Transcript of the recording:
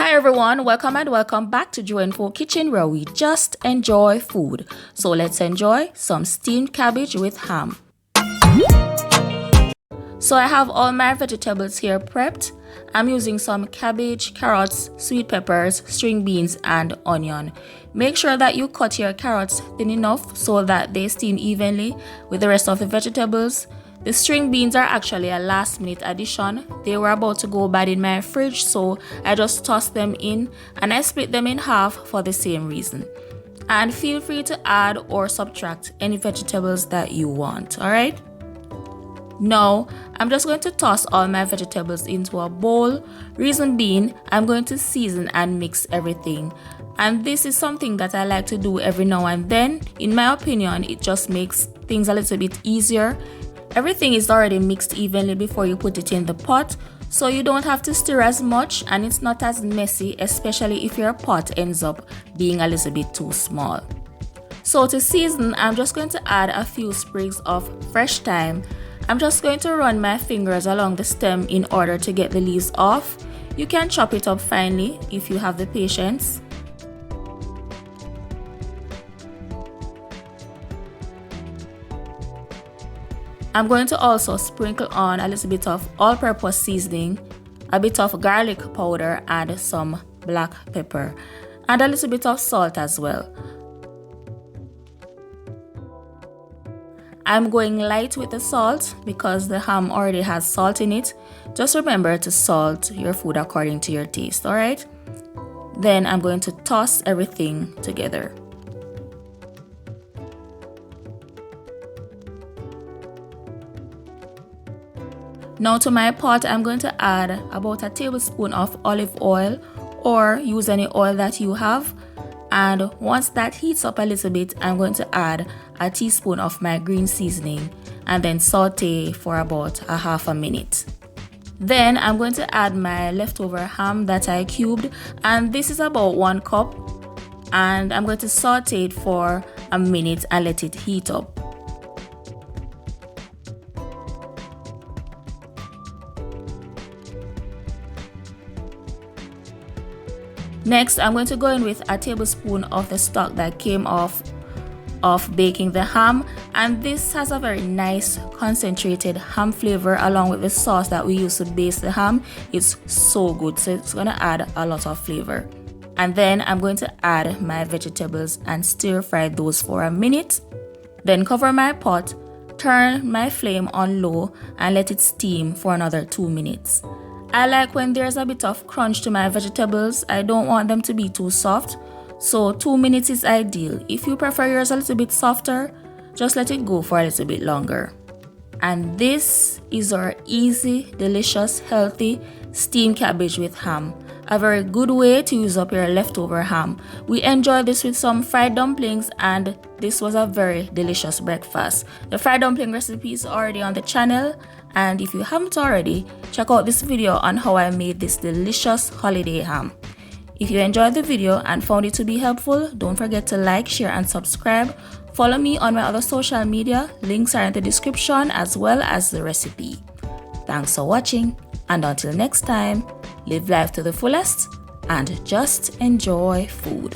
Hi everyone, welcome and welcome back to JUENFO Kitchen, where we just enjoy food. So let's enjoy some steamed cabbage with ham. So I have all my vegetables here prepped. I'm using some cabbage, carrots, sweet peppers, string beans and onion. Make sure that you cut your carrots thin enough so that they steam evenly with the rest of the vegetables. The string beans are actually a last minute addition. They were about to go bad in my fridge, so I just tossed them in and I split them in half for the same reason. And feel free to add or subtract any vegetables that you want, alright? Now, I'm just going to toss all my vegetables into a bowl. Reason being, I'm going to season and mix everything. And this is something that I like to do every now and then. In my opinion, it just makes things a little bit easier. Everything is already mixed evenly before you put it in the pot, so you don't have to stir as much and it's not as messy, especially if your pot ends up being a little bit too small. So to season, I'm just going to add a few sprigs of fresh thyme. I'm just going to run my fingers along the stem in order to get the leaves off. You can chop it up finely if you have the patience. I'm going to also sprinkle on a little bit of all-purpose seasoning, a bit of garlic powder and some black pepper, and a little bit of salt as well. I'm going light with the salt because the ham already has salt in it. Just remember to salt your food according to your taste, alright? Then I'm going to toss everything together. Now to my pot, I'm going to add about a tablespoon of olive oil, or use any oil that you have. And once that heats up a little bit, I'm going to add a teaspoon of my green seasoning and then saute for about a half a minute. Then I'm going to add my leftover ham that I cubed, and this is about 1 cup, and I'm going to saute it for a minute and let it heat up. Next, I'm going to go in with a tablespoon of the stock that came off of baking the ham, and this has a very nice concentrated ham flavor along with the sauce that we use to baste the ham. It's so good, so it's going to add a lot of flavor. And then I'm going to add my vegetables and stir fry those for a minute. Then cover my pot, turn my flame on low and let it steam for another 2 minutes. I like when there's a bit of crunch to my vegetables. I don't want them to be too soft, so 2 minutes is ideal. If you prefer yours a little bit softer, just let it go for a little bit longer. And this is our easy, delicious, healthy steamed cabbage with ham. A very good way to use up your leftover ham. We enjoy this with some fried dumplings, and this was a very delicious breakfast. The fried dumpling recipe is already on the channel, and if you haven't already, check out this video on how I made this delicious holiday ham. If you enjoyed the video and found it to be helpful, don't forget to like, share and subscribe. Follow me on my other social media, links are in the description as well as the recipe. Thanks for watching, and until next time, live life to the fullest and just enjoy food.